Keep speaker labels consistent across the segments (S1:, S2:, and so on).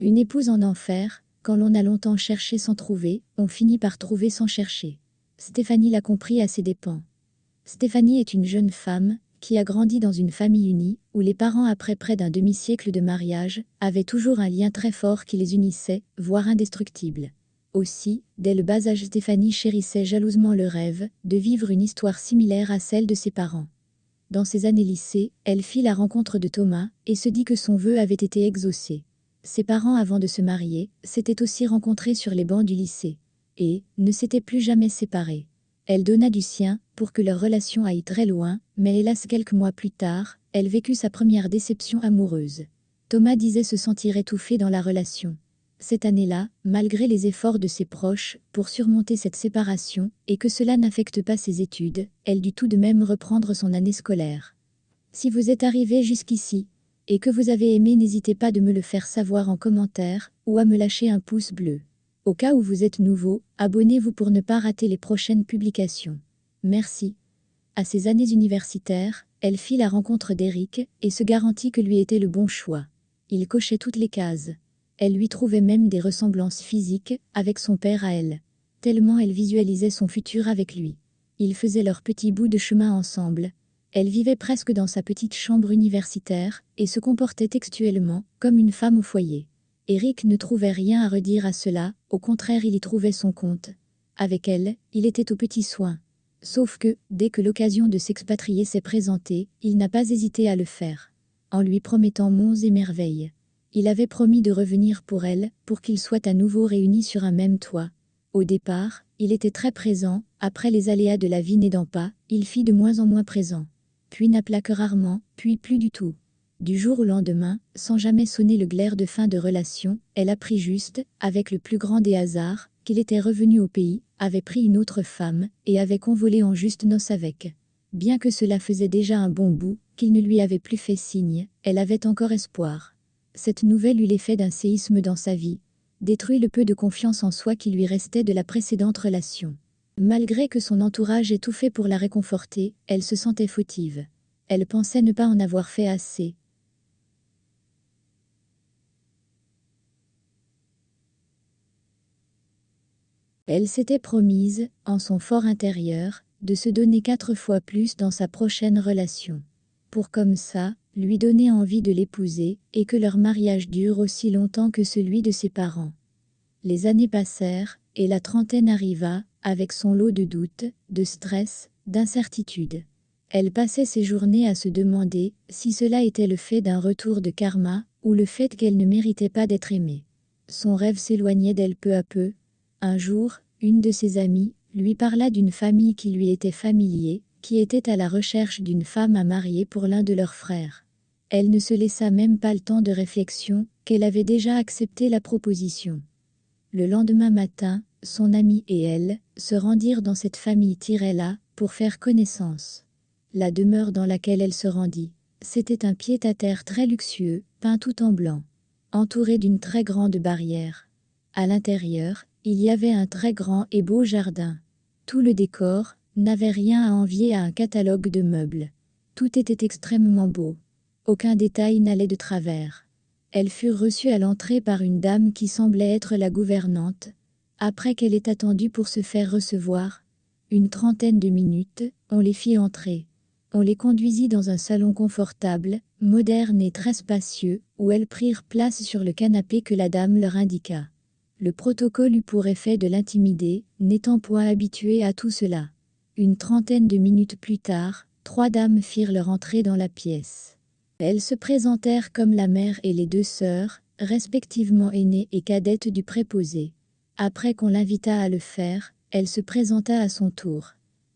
S1: Une épouse en enfer, quand l'on a longtemps cherché sans trouver, on finit par trouver sans chercher. Stéphanie l'a compris à ses dépens. Stéphanie est une jeune femme qui a grandi dans une famille unie, où les parents, après près d'un demi-siècle de mariage, avaient toujours un lien très fort qui les unissait, voire indestructible. Aussi, dès le bas âge, Stéphanie chérissait jalousement le rêve de vivre une histoire similaire à celle de ses parents. Dans ses années lycée, elle fit la rencontre de Thomas et se dit que son vœu avait été exaucé. Ses parents, avant de se marier, s'étaient aussi rencontrés sur les bancs du lycée et ne s'étaient plus jamais séparés. Elle donna du sien pour que leur relation aille très loin, mais hélas, quelques mois plus tard, elle vécut sa première déception amoureuse. Thomas disait se sentir étouffé dans la relation. Cette année-là, malgré les efforts de ses proches pour surmonter cette séparation et que cela n'affecte pas ses études, elle dut tout de même reprendre son année scolaire. Si vous êtes arrivé jusqu'ici et que vous avez aimé, n'hésitez pas de me le faire savoir en commentaire ou à me lâcher un pouce bleu. Au cas où vous êtes nouveau, abonnez-vous pour ne pas rater les prochaines publications. Merci. À ses années universitaires, elle fit la rencontre d'Eric et se garantit que lui était le bon choix. Il cochait toutes les cases. Elle lui trouvait même des ressemblances physiques avec son père à elle, tellement elle visualisait son futur avec lui. Ils faisaient leur petit bout de chemin ensemble. Elle vivait presque dans sa petite chambre universitaire et se comportait textuellement comme une femme au foyer. Eric ne trouvait rien à redire à cela, au contraire, il y trouvait son compte. Avec elle, il était aux petits soins. Sauf que, dès que l'occasion de s'expatrier s'est présentée, il n'a pas hésité à le faire. En lui promettant monts et merveilles. Il avait promis de revenir pour elle, pour qu'ils soient à nouveau réunis sur un même toit. Au départ, il était très présent, après les aléas de la vie n'aidant pas, il fit de moins en moins présent. Puis n'appela que rarement, puis plus du tout. Du jour au lendemain, sans jamais sonner le glas de fin de relation, elle apprit juste, avec le plus grand des hasards, qu'il était revenu au pays, avait pris une autre femme, et avait convolé en juste noces avec. Bien que cela faisait déjà un bon bout, qu'il ne lui avait plus fait signe, elle avait encore espoir. Cette nouvelle eut l'effet d'un séisme dans sa vie, détruit le peu de confiance en soi qui lui restait de la précédente relation. Malgré que son entourage ait tout fait pour la réconforter, elle se sentait fautive. Elle pensait ne pas en avoir fait assez. Elle s'était promise, en son fort intérieur, de se donner 4 fois plus dans sa prochaine relation. Pour comme ça, lui donner envie de l'épouser, et que leur mariage dure aussi longtemps que celui de ses parents. Les années passèrent, et la trentaine arriva, avec son lot de doutes, de stress, d'incertitudes. Elle passait ses journées à se demander si cela était le fait d'un retour de karma, ou le fait qu'elle ne méritait pas d'être aimée. Son rêve s'éloignait d'elle peu à peu. Un jour, une de ses amies lui parla d'une famille qui lui était familière, qui était à la recherche d'une femme à marier pour l'un de leurs frères. Elle ne se laissa même pas le temps de réflexion, qu'elle avait déjà accepté la proposition. Le lendemain matin, son amie et elle se rendirent dans cette famille Tirella pour faire connaissance. La demeure dans laquelle elle se rendit, c'était un pied-à-terre très luxueux, peint tout en blanc, entouré d'une très grande barrière. À l'intérieur, il y avait un très grand et beau jardin. Tout le décor n'avait rien à envier à un catalogue de meubles. Tout était extrêmement beau. Aucun détail n'allait de travers. Elles furent reçues à l'entrée par une dame qui semblait être la gouvernante. Après qu'elle ait attendu pour se faire recevoir une trentaine de minutes, on les fit entrer. On les conduisit dans un salon confortable, moderne et très spacieux, où elles prirent place sur le canapé que la dame leur indiqua. Le protocole eut pour effet de l'intimider, n'étant point habituée à tout cela. Une trentaine de minutes plus tard, 3 dames firent leur entrée dans la pièce. Elles se présentèrent comme la mère et les 2 sœurs, respectivement aînées et cadettes du préposé. Après qu'on l'invita à le faire, elle se présenta à son tour.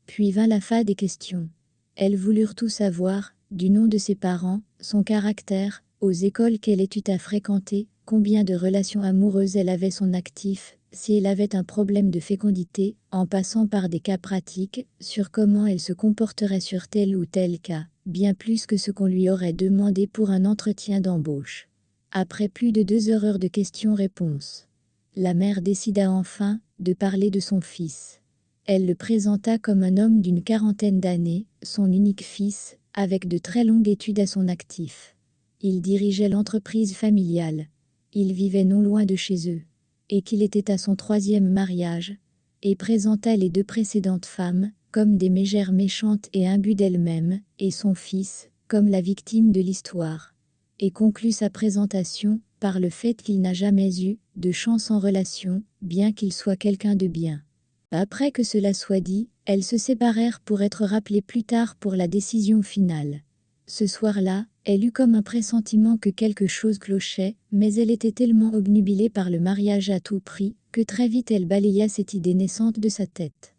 S1: Puis vint la fin des questions. Elles voulurent tout savoir, du nom de ses parents, son caractère, aux écoles qu'elle ait eu à fréquenter, combien de relations amoureuses elle avait son actif, si elle avait un problème de fécondité, en passant par des cas pratiques, sur comment elle se comporterait sur tel ou tel cas, bien plus que ce qu'on lui aurait demandé pour un entretien d'embauche. Après plus de 2 heures de questions-réponses, la mère décida enfin de parler de son fils. Elle le présenta comme un homme d'une quarantaine d'années, son unique fils, avec de très longues études à son actif. Il dirigeait l'entreprise familiale. il vivait non loin de chez eux, et qu'il était à son troisième mariage, et présenta les deux précédentes femmes comme des mégères méchantes et imbues d'elles-mêmes, et son fils comme la victime de l'histoire, et conclut sa présentation par le fait qu'il n'a jamais eu de chance en relation, bien qu'il soit quelqu'un de bien. Après que cela soit dit, elles se séparèrent pour être rappelées plus tard pour la décision finale. Ce soir-là, elle eut comme un pressentiment que quelque chose clochait, mais elle était tellement obnubilée par le mariage à tout prix, que très vite elle balaya cette idée naissante de sa tête.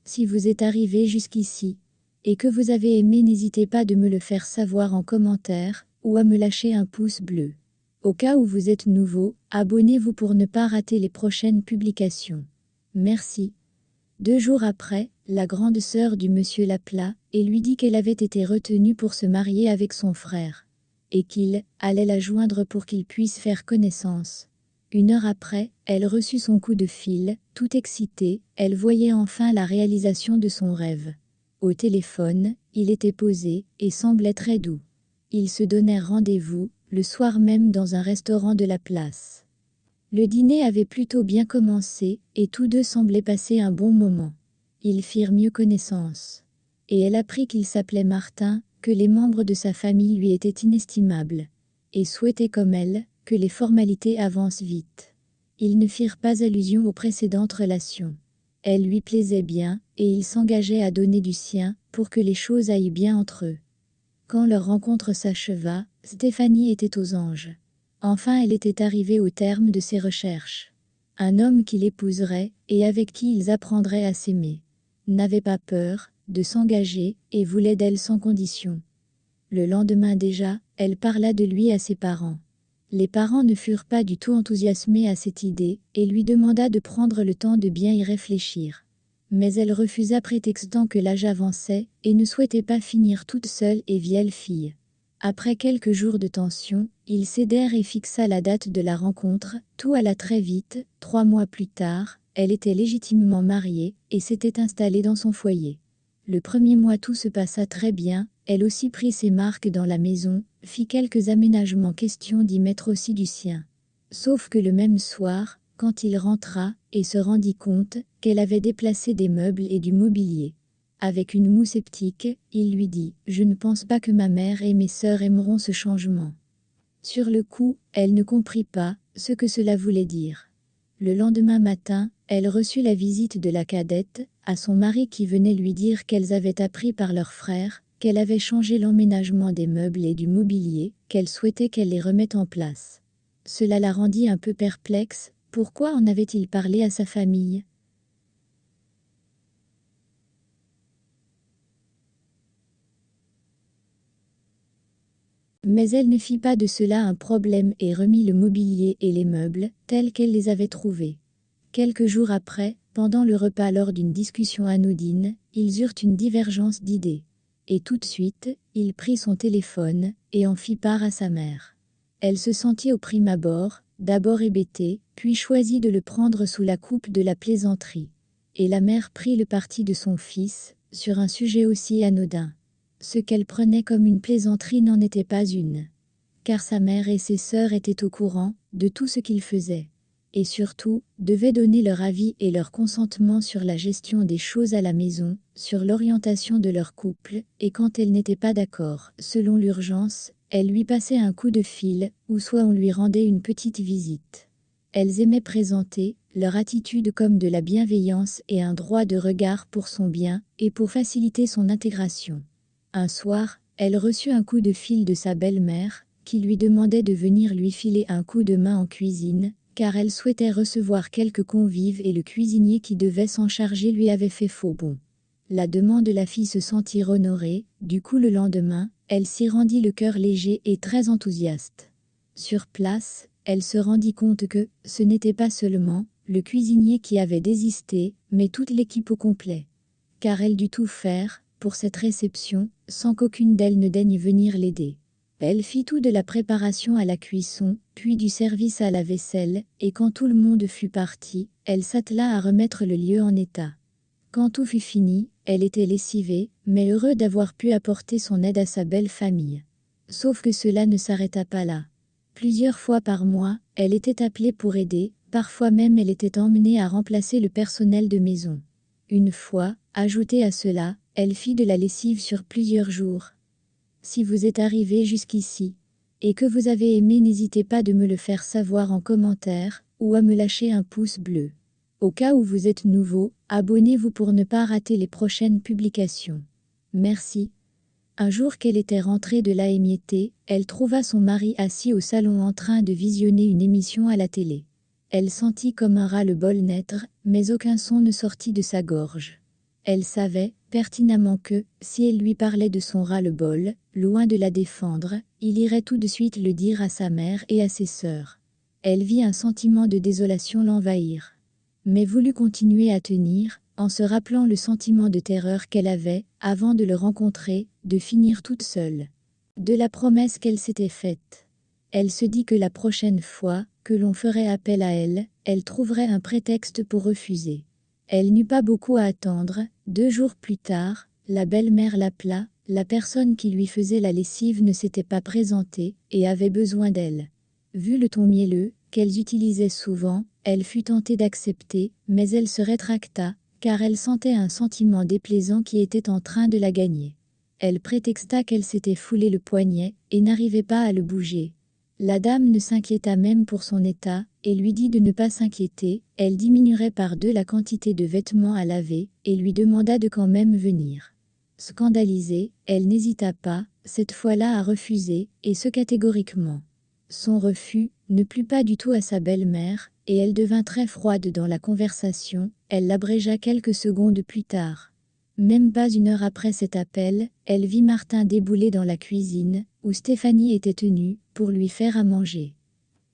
S1: Si vous êtes arrivé jusqu'ici, et que vous avez aimé, n'hésitez pas de me le faire savoir en commentaire, ou à me lâcher un pouce bleu. Au cas où vous êtes nouveau, abonnez-vous pour ne pas rater les prochaines publications. Merci. 2 jours après, la grande sœur du monsieur l'appela, et lui dit qu'elle avait été retenue pour se marier avec son frère, et qu'il allait la joindre pour qu'ils puissent faire connaissance. 1 heure après, elle reçut son coup de fil, tout excitée, elle voyait enfin la réalisation de son rêve. Au téléphone, il était posé, et semblait très doux. Ils se donnèrent rendez-vous, le soir même dans un restaurant de la place. Le dîner avait plutôt bien commencé, et tous deux semblaient passer un bon moment. Ils firent mieux connaissance. Et elle apprit qu'il s'appelait Martin, que les membres de sa famille lui étaient inestimables, et souhaitait comme elle, que les formalités avancent vite. Ils ne firent pas allusion aux précédentes relations. Elle lui plaisait bien, et il s'engageait à donner du sien, pour que les choses aillent bien entre eux. Quand leur rencontre s'acheva, Stéphanie était aux anges. Enfin elle était arrivée au terme de ses recherches. Un homme qui l'épouserait, et avec qui ils apprendraient à s'aimer. N'avait pas peur de s'engager, et voulait d'elle sans condition. Le lendemain déjà, elle parla de lui à ses parents. Les parents ne furent pas du tout enthousiasmés à cette idée, et lui demanda de prendre le temps de bien y réfléchir. Mais elle refusa prétextant que l'âge avançait, et ne souhaitait pas finir toute seule et vieille fille. Après quelques jours de tension, ils cédèrent et fixa la date de la rencontre, tout alla très vite. 3 mois plus tard, elle était légitimement mariée, et s'était installée dans son foyer. Le premier mois tout se passa très bien, elle aussi prit ses marques dans la maison, fit quelques aménagements question d'y mettre aussi du sien. Sauf que le même soir, quand il rentra, et se rendit compte qu'elle avait déplacé des meubles et du mobilier. Avec une moue sceptique, il lui dit « Je ne pense pas que ma mère et mes sœurs aimeront ce changement. » Sur le coup, elle ne comprit pas ce que cela voulait dire. Le lendemain matin, elle reçut la visite de la cadette, à son mari qui venait lui dire qu'elles avaient appris par leur frère qu'elle avait changé l'emménagement des meubles et du mobilier, qu'elle souhaitait qu'elle les remette en place. Cela la rendit un peu perplexe. Pourquoi en avait-il parlé à sa famille ? Mais elle ne fit pas de cela un problème et remit le mobilier et les meubles tels qu'elle les avait trouvés. Quelques jours après, pendant le repas lors d'une discussion anodine, ils eurent une divergence d'idées. Et tout de suite, il prit son téléphone et en fit part à sa mère. Elle se sentit au prime abord, d'abord hébétée, puis choisit de le prendre sous la coupe de la plaisanterie. Et la mère prit le parti de son fils, sur un sujet aussi anodin. Ce qu'elle prenait comme une plaisanterie n'en était pas une. Car sa mère et ses sœurs étaient au courant de tout ce qu'il faisait. Et surtout, devaient donner leur avis et leur consentement sur la gestion des choses à la maison, sur l'orientation de leur couple, et quand elle n'était pas d'accord, selon l'urgence, elle lui passait un coup de fil, ou soit on lui rendait une petite visite. Elles aimaient présenter leur attitude comme de la bienveillance et un droit de regard pour son bien, et pour faciliter son intégration. Un soir, elle reçut un coup de fil de sa belle-mère, qui lui demandait de venir lui filer un coup de main en cuisine, car elle souhaitait recevoir quelques convives et le cuisinier qui devait s'en charger lui avait fait faux bond. La demande de la fille se sentit honorée, du coup le lendemain, elle s'y rendit le cœur léger et très enthousiaste. Sur place, elle se rendit compte que, ce n'était pas seulement le cuisinier qui avait désisté, mais toute l'équipe au complet. Car elle dut tout faire pour cette réception, sans qu'aucune d'elles ne daigne venir l'aider. Elle fit tout de la préparation à la cuisson, puis du service à la vaisselle, et quand tout le monde fut parti, elle s'attela à remettre le lieu en état. Quand tout fut fini, elle était lessivée, mais heureuse d'avoir pu apporter son aide à sa belle famille. Sauf que cela ne s'arrêta pas là. Plusieurs fois par mois, elle était appelée pour aider, parfois même elle était emmenée à remplacer le personnel de maison. Une fois, ajoutée à cela, elle fit de la lessive sur plusieurs jours. Si vous êtes arrivé jusqu'ici, et que vous avez aimé, n'hésitez pas de me le faire savoir en commentaire, ou à me lâcher un pouce bleu. Au cas où vous êtes nouveau, abonnez-vous pour ne pas rater les prochaines publications. Merci. Un jour qu'elle était rentrée de la émiettée, elle trouva son mari assis au salon en train de visionner une émission à la télé. Elle sentit comme un ras-le-bol naître, mais aucun son ne sortit de sa gorge. Elle savait pertinemment que, si elle lui parlait de son ras-le-bol, loin de la défendre, il irait tout de suite le dire à sa mère et à ses sœurs. Elle vit un sentiment de désolation l'envahir, mais voulut continuer à tenir, en se rappelant le sentiment de terreur qu'elle avait, avant de le rencontrer, de finir toute seule. De la promesse qu'elle s'était faite. Elle se dit que la prochaine fois que l'on ferait appel à elle, elle trouverait un prétexte pour refuser. Elle n'eut pas beaucoup à attendre. 2 jours plus tard, la belle-mère l'appela. La personne qui lui faisait la lessive ne s'était pas présentée et avait besoin d'elle. Vu le ton mielleux qu'elles utilisaient souvent, elle fut tentée d'accepter, mais elle se rétracta, car elle sentait un sentiment déplaisant qui était en train de la gagner. Elle prétexta qu'elle s'était foulé le poignet et n'arrivait pas à le bouger. La dame ne s'inquiéta même pour son état, et lui dit de ne pas s'inquiéter, elle diminuerait par 2 la quantité de vêtements à laver, et lui demanda de quand même venir. Scandalisée, elle n'hésita pas, cette fois-là à refuser, et ce catégoriquement. Son refus ne plut pas du tout à sa belle-mère, et elle devint très froide dans la conversation. Elle l'abrégea quelques secondes plus tard. Même pas 1 heure après cet appel, elle vit Martin débouler dans la cuisine, où Stéphanie était tenue, pour lui faire à manger.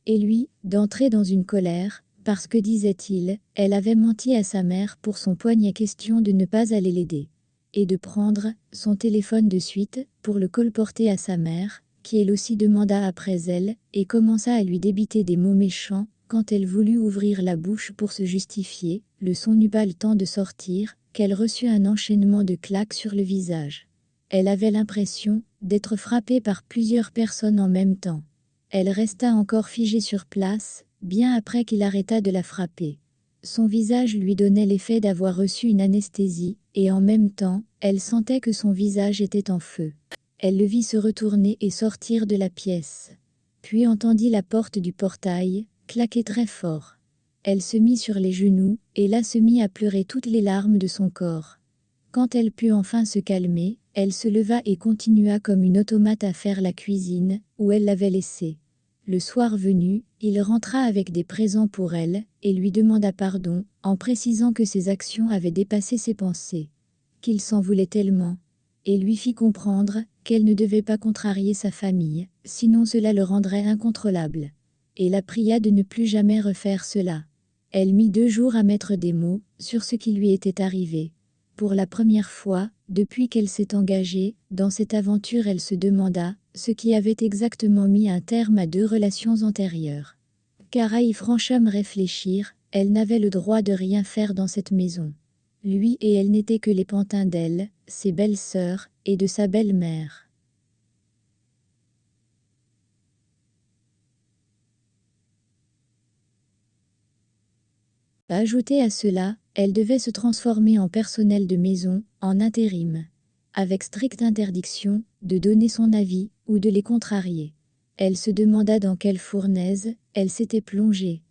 S1: Et lui, d'entrer dans une colère, parce que, disait-il, elle avait menti à sa mère pour son poignet, question de ne pas aller l'aider. Et de prendre son téléphone de suite, pour le colporter à sa mère, qui elle aussi demanda après elle, et commença à lui débiter des mots méchants. Quand elle voulut ouvrir la bouche pour se justifier, le son n'eut pas le temps de sortir, qu'elle reçut un enchaînement de claques sur le visage. Elle avait l'impression d'être frappée par plusieurs personnes en même temps. Elle resta encore figée sur place, bien après qu'il arrêta de la frapper. Son visage lui donnait l'effet d'avoir reçu une anesthésie, et en même temps, elle sentait que son visage était en feu. Elle le vit se retourner et sortir de la pièce. Puis entendit la porte du portail claquer très fort. Elle se mit sur les genoux, et là se mit à pleurer toutes les larmes de son corps. Quand elle put enfin se calmer, elle se leva et continua comme une automate à faire la cuisine, où elle l'avait laissée. Le soir venu, il rentra avec des présents pour elle, et lui demanda pardon, en précisant que ses actions avaient dépassé ses pensées. Qu'il s'en voulait tellement. Et lui fit comprendre qu'elle ne devait pas contrarier sa famille, sinon cela le rendrait incontrôlable. Et la pria de ne plus jamais refaire cela. Elle mit 2 jours à mettre des mots sur ce qui lui était arrivé. Pour la première fois, depuis qu'elle s'est engagée dans cette aventure, elle se demanda ce qui avait exactement mis un terme à 2 relations antérieures. Car à y franchement réfléchir, elle n'avait le droit de rien faire dans cette maison. Lui et elle n'étaient que les pantins d'elle, ses belles-sœurs, et de sa belle-mère. Ajoutée à cela, elle devait se transformer en personnel de maison, en intérim, avec stricte interdiction de donner son avis ou de les contrarier. Elle se demanda dans quelle fournaise elle s'était plongée.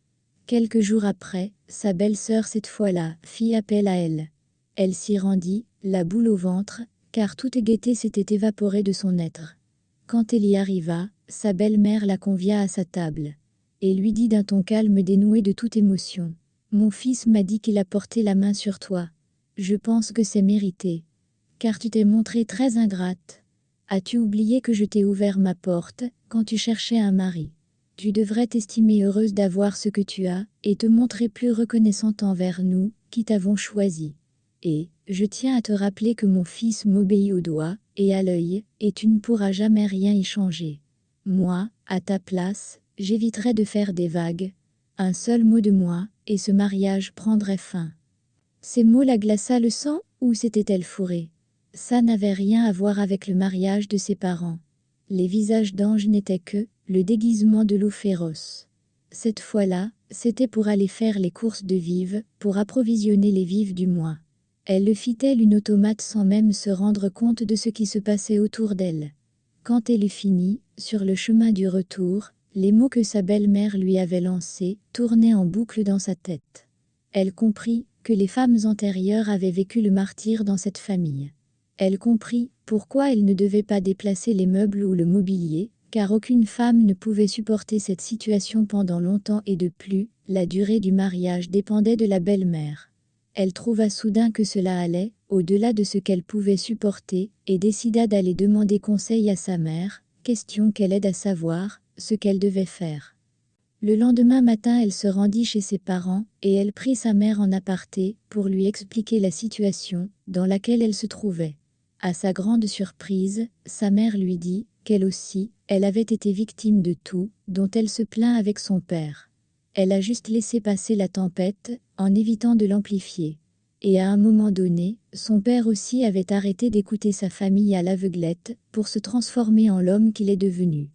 S1: Quelques jours après, sa belle-sœur cette fois-là fit appel à elle. Elle s'y rendit, la boule au ventre, car toute gaieté s'était évaporée de son être. Quand elle y arriva, sa belle-mère la convia à sa table, et lui dit d'un ton calme dénoué de toute émotion. Mon fils m'a dit qu'il a porté la main sur toi. Je pense que c'est mérité. Car tu t'es montrée très ingrate. As-tu oublié que je t'ai ouvert ma porte, quand tu cherchais un mari? Tu devrais t'estimer heureuse d'avoir ce que tu as, et te montrer plus reconnaissante envers nous, qui t'avons choisi. Et, je tiens à te rappeler que mon fils m'obéit au doigt, et à l'œil, et tu ne pourras jamais rien y changer. Moi, à ta place, j'éviterais de faire des vagues. Un seul mot de moi, et ce mariage prendrait fin. Ces mots la glaça le sang, ou s'était-elle fourrée? Ça n'avait rien à voir avec le mariage de ses parents. Les visages d'ange n'étaient que le déguisement de loup féroce. Cette fois-là, c'était pour aller faire les courses de vivres, pour approvisionner les vivres du mois. Elle le fit telle une automate sans même se rendre compte de ce qui se passait autour d'elle. Quand elle eut fini, sur le chemin du retour, les mots que sa belle-mère lui avait lancés tournaient en boucle dans sa tête. Elle comprit que les femmes antérieures avaient vécu le martyre dans cette famille. Elle comprit pourquoi elle ne devait pas déplacer les meubles ou le mobilier, car aucune femme ne pouvait supporter cette situation pendant longtemps et de plus, la durée du mariage dépendait de la belle-mère. Elle trouva soudain que cela allait, au-delà de ce qu'elle pouvait supporter, et décida d'aller demander conseil à sa mère, question qu'elle aide à savoir ce qu'elle devait faire. Le lendemain matin, elle se rendit chez ses parents, et elle prit sa mère en aparté, pour lui expliquer la situation dans laquelle elle se trouvait. À sa grande surprise, sa mère lui dit qu'elle aussi, elle avait été victime de tout, dont elle se plaint avec son père. Elle a juste laissé passer la tempête, en évitant de l'amplifier. Et à un moment donné, son père aussi avait arrêté d'écouter sa famille à l'aveuglette, pour se transformer en l'homme qu'il est devenu.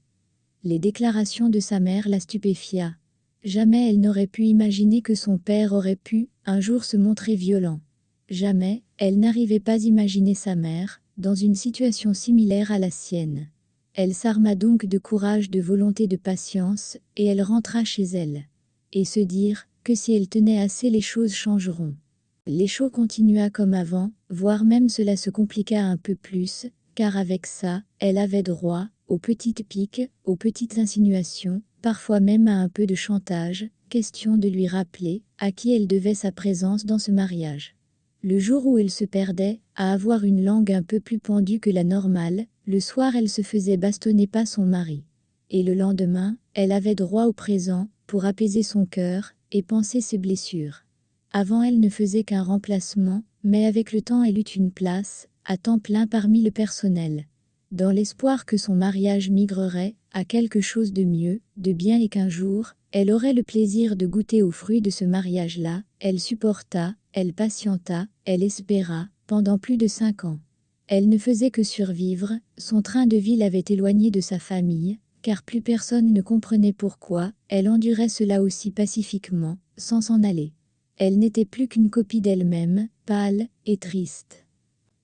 S1: Les déclarations de sa mère la stupéfia. Jamais elle n'aurait pu imaginer que son père aurait pu, un jour, se montrer violent. Jamais, elle n'arrivait pas à imaginer sa mère, dans une situation similaire à la sienne. Elle s'arma donc de courage, de volonté, de patience, et elle rentra chez elle. Et se dire que si elle tenait assez, les choses changeront. L'échaud continua comme avant, voire même cela se compliqua un peu plus, car avec ça, elle avait droit aux petites piques, aux petites insinuations, parfois même à un peu de chantage, question de lui rappeler à qui elle devait sa présence dans ce mariage. Le jour où elle se perdait, à avoir une langue un peu plus pendue que la normale, le soir elle se faisait bastonner par son mari. Et le lendemain, elle avait droit au présent, pour apaiser son cœur, et panser ses blessures. Avant elle ne faisait qu'un remplacement, mais avec le temps elle eut une place, à temps plein parmi le personnel. Dans l'espoir que son mariage migrerait à quelque chose de mieux, de bien et qu'un jour, elle aurait le plaisir de goûter aux fruits de ce mariage-là, elle supporta, elle patienta, elle espéra, pendant plus de 5 ans. Elle ne faisait que survivre, son train de vie l'avait éloignée de sa famille, car plus personne ne comprenait pourquoi elle endurait cela aussi pacifiquement, sans s'en aller. Elle n'était plus qu'une copie d'elle-même, pâle et triste.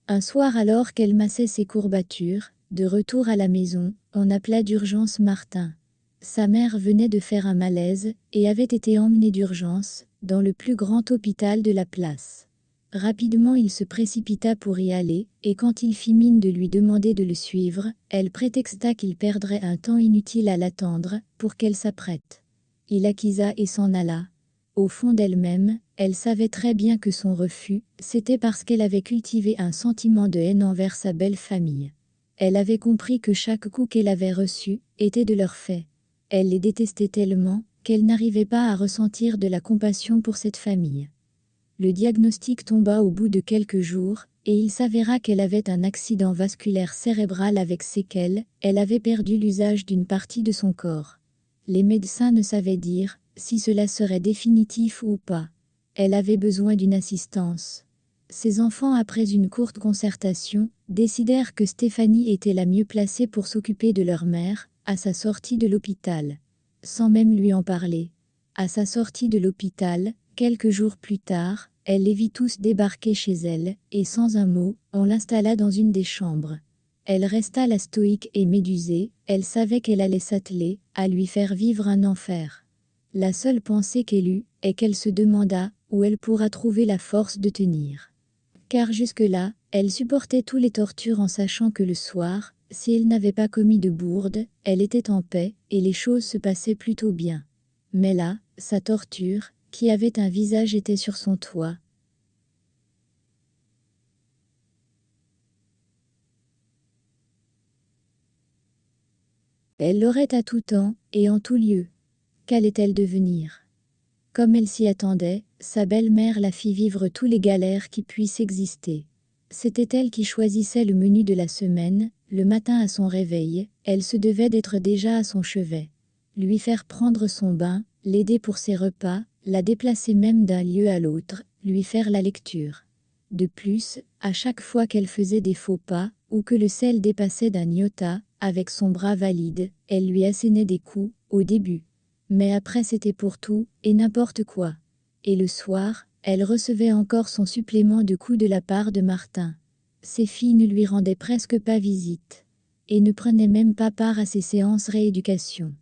S1: Un soir, alors qu'elle massait ses courbatures, de retour à la maison, on appela d'urgence Martin. Sa mère venait de faire un malaise, et avait été emmenée d'urgence, dans le plus grand hôpital de la place. Rapidement il se précipita pour y aller, et quand il fit mine de lui demander de le suivre, elle prétexta qu'il perdrait un temps inutile à l'attendre, pour qu'elle s'apprête. Il acquiesça et s'en alla. Au fond d'elle-même, elle savait très bien que son refus, c'était parce qu'elle avait cultivé un sentiment de haine envers sa belle famille. Elle avait compris que chaque coup qu'elle avait reçu, était de leur fait. Elle les détestait tellement, qu'elle n'arrivait pas à ressentir de la compassion pour cette famille. Le diagnostic tomba au bout de quelques jours, et il s'avéra qu'elle avait un accident vasculaire cérébral avec séquelles, elle avait perdu l'usage d'une partie de son corps. Les médecins ne savaient dire si cela serait définitif ou pas. Elle avait besoin d'une assistance. Ses enfants, après une courte concertation, décidèrent que Stéphanie était la mieux placée pour s'occuper de leur mère, à sa sortie de l'hôpital. Sans même lui en parler. À sa sortie de l'hôpital, quelques jours plus tard, elle les vit tous débarquer chez elle, et sans un mot, on l'installa dans une des chambres. Elle resta la stoïque et médusée, elle savait qu'elle allait s'atteler à lui faire vivre un enfer. La seule pensée qu'elle eut est qu'elle se demanda où elle pourra trouver la force de tenir. Car jusque-là, elle supportait toutes les tortures en sachant que le soir, si elle n'avait pas commis de bourde, elle était en paix, et les choses se passaient plutôt bien. Mais là, sa torture, qui avait un visage, était sur son toit. Elle l'aurait à tout temps, et en tout lieu. Qu'allait-elle devenir? Comme elle s'y attendait, sa belle-mère la fit vivre tous les galères qui puissent exister. C'était elle qui choisissait le menu de la semaine, le matin à son réveil, elle se devait d'être déjà à son chevet. Lui faire prendre son bain, l'aider pour ses repas, la déplacer même d'un lieu à l'autre, lui faire la lecture. De plus, à chaque fois qu'elle faisait des faux pas, ou que le sel dépassait d'un iota, Avec son bras valide, elle lui assénait des coups, au début. Mais après c'était pour tout, et n'importe quoi. Et le soir, elle recevait encore son supplément de coups de la part de Martin. Ses filles ne lui rendaient presque pas visite. Et ne prenaient même pas part à ses séances rééducation.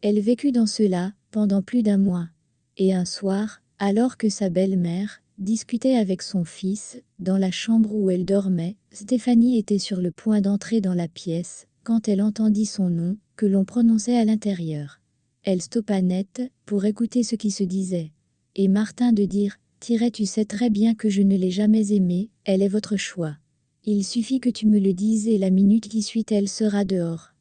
S1: Elle vécut dans cela, pendant plus d'1 mois. Et un soir, alors que sa belle-mère discutait avec son fils, dans la chambre où elle dormait, Stéphanie était sur le point d'entrer dans la pièce, quand elle entendit son nom, que l'on prononçait à l'intérieur. Elle stoppa net, pour écouter ce qui se disait. Et Martin de dire « Tu sais très bien que je ne l'ai jamais aimée, elle est votre choix. Il suffit que tu me le dises et la minute qui suit elle sera dehors. »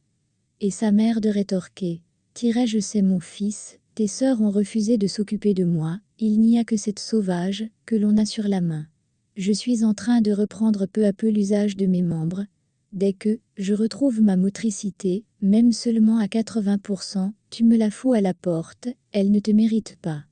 S1: Et sa mère de rétorquer « Je sais mon fils, tes sœurs ont refusé de s'occuper de moi, il n'y a que cette sauvage, que l'on a sur la main. Je suis en train de reprendre peu à peu l'usage de mes membres. Dès que je retrouve ma motricité, même seulement à 80%, tu me la fous à la porte, elle ne te mérite pas.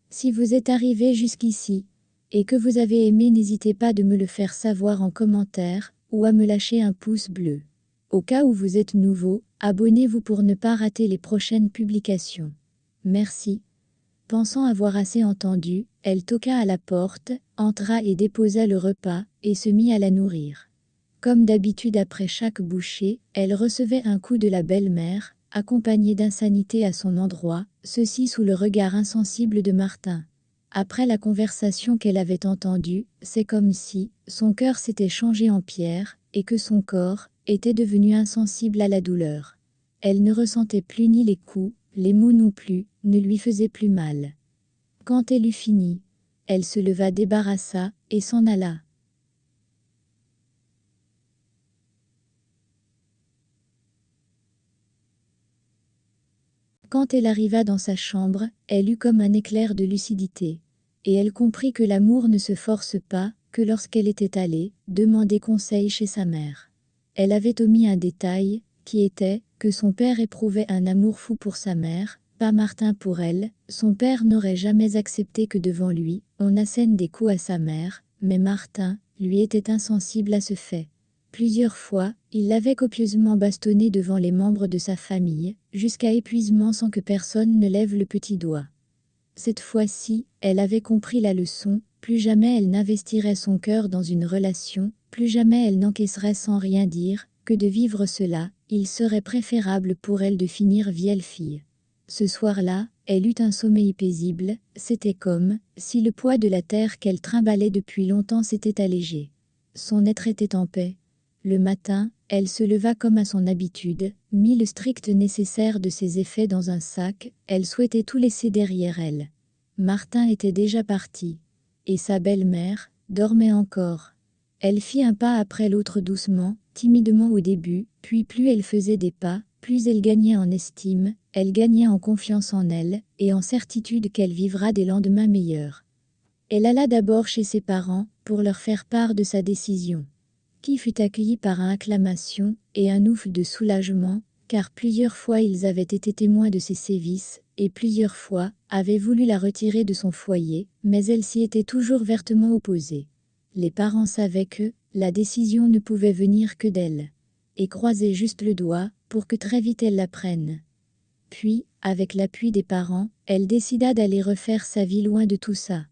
S1: Si vous êtes arrivé jusqu'ici, et que vous avez aimé, n'hésitez pas de me le faire savoir en commentaire, ou à me lâcher un pouce bleu. Au cas où vous êtes nouveau, abonnez-vous pour ne pas rater les prochaines publications. Merci. Pensant avoir assez entendu, elle toqua à la porte, entra et déposa le repas, et se mit à la nourrir. Comme d'habitude après chaque bouchée, elle recevait un coup de la belle-mère, accompagné d'insanité à son endroit, ceci sous le regard insensible de Martin. Après la conversation qu'elle avait entendue, c'est comme si son cœur s'était changé en pierre, et que son corps était devenu insensible à la douleur. Elle ne ressentait plus ni les coups, les mots non plus, ne lui faisaient plus mal. Quand elle eut fini, elle se leva, débarrassa, et s'en alla. Quand elle arriva dans sa chambre, elle eut comme un éclair de lucidité. Et elle comprit que l'amour ne se force pas, que lorsqu'elle était allée demander conseil chez sa mère. Elle avait omis un détail, qui était, que son père éprouvait un amour fou pour sa mère, pas Martin pour elle. Son père n'aurait jamais accepté que devant lui, on assène des coups à sa mère, mais Martin, lui était insensible à ce fait. Plusieurs fois, il l'avait copieusement bastonné devant les membres de sa famille, jusqu'à épuisement sans que personne ne lève le petit doigt. Cette fois-ci, elle avait compris la leçon, plus jamais elle n'investirait son cœur dans une relation, plus jamais elle n'encaisserait sans rien dire, que de vivre cela, il serait préférable pour elle de finir vieille fille. Ce soir-là, elle eut un sommeil paisible, c'était comme si le poids de la terre qu'elle trimballait depuis longtemps s'était allégé. Son être était en paix. Le matin, elle se leva comme à son habitude, mit le strict nécessaire de ses effets dans un sac, elle souhaitait tout laisser derrière elle. Martin était déjà parti. Et sa belle-mère dormait encore. Elle fit un pas après l'autre doucement, timidement au début, puis plus elle faisait des pas, plus elle gagnait en estime, elle gagnait en confiance en elle, et en certitude qu'elle vivra des lendemains meilleurs. Elle alla d'abord chez ses parents, pour leur faire part de sa décision. Qui fut accueilli par une acclamation et un ouf de soulagement, car plusieurs fois ils avaient été témoins de ses sévices, et plusieurs fois avaient voulu la retirer de son foyer, mais elle s'y était toujours vertement opposée. Les parents savaient que la décision ne pouvait venir que d'elle, et croisaient juste le doigt pour que très vite elle la prenne. Puis, avec l'appui des parents, elle décida d'aller refaire sa vie loin de tout ça.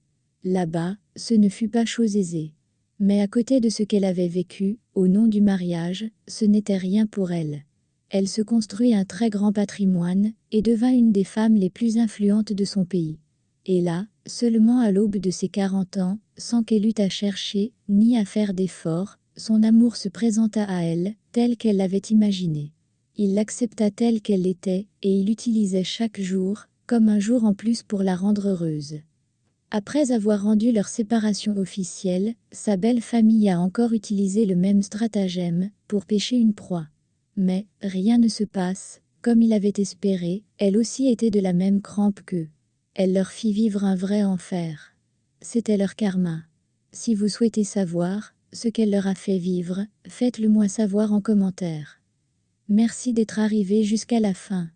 S1: Là-bas, ce ne fut pas chose aisée. Mais à côté de ce qu'elle avait vécu, au nom du mariage, ce n'était rien pour elle. Elle se construit un très grand patrimoine, et devint une des femmes les plus influentes de son pays. Et là, seulement à l'aube de ses 40 ans, sans qu'elle eût à chercher, ni à faire d'efforts, son amour se présenta à elle, tel qu'elle l'avait imaginé. Il l'accepta telle qu'elle était, et il l'utilisait chaque jour, comme un jour en plus pour la rendre heureuse. Après avoir rendu leur séparation officielle, sa belle famille a encore utilisé le même stratagème, pour pêcher une proie. Mais, rien ne se passe, comme il avait espéré, elle aussi était de la même crampe qu'eux. Elle leur fit vivre un vrai enfer. C'était leur karma. Si vous souhaitez savoir ce qu'elle leur a fait vivre, faites-le moi savoir en commentaire. Merci d'être arrivé jusqu'à la fin.